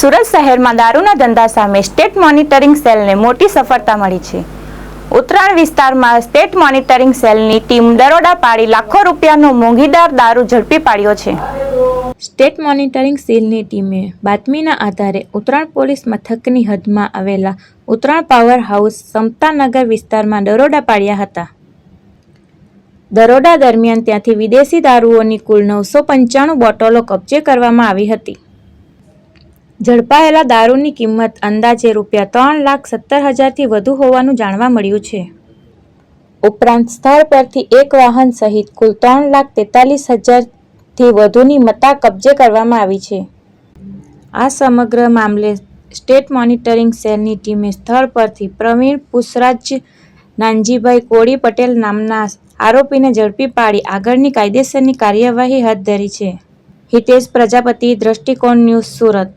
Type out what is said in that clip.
સુરત શહેરમાં દારૂના ધંધા સામે સ્ટેટ મોનિટરિંગ સેલને મોટી સફળતા મળી છે। ઉત્તરાણ વિસ્તારમાં સ્ટેટ મોનિટરિંગ સેલની ટીમ દરોડા પાડી લાખો રૂપિયાનો મોંઘીદાર દારૂ ઝડપી પાડ્યો છે। સ્ટેટ મોનિટરિંગ સેલની ટીમે બાતમીના આધારે ઉત્તરાણ પોલીસ મથકની હદમાં આવેલા ઉત્તરાણ પાવર હાઉસ સમતાનગર વિસ્તારમાં દરોડા પાડ્યા હતા। દરોડા દરમિયાન ત્યાંથી વિદેશી દારૂઓની કુલ 995 બોટલો કબજે કરવામાં આવી હતી। ઝડપાયેલા દારૂની કિંમત અંદાજે ₹3,70,000થી વધુ હોવાનું જાણવા મળ્યું છે। ઉપરાંત સ્થળ પરથી એક વાહન સહિત કુલ 3,43,000થી વધુની મત્તા કબજે કરવામાં આવી છે। આ સમગ્ર મામલે સ્ટેટ મોનિટરિંગ સેલની ટીમે સ્થળ પરથી પ્રવીણ પુષરાજ નાનજીભાઈ કોળી પટેલ નામના આરોપીને ઝડપી પાડી આગળની કાયદેસરની કાર્યવાહી હાથ ધરી છે। હિતેશ પ્રજાપતિ, દ્રષ્ટિકોણ ન્યૂઝ, સુરત।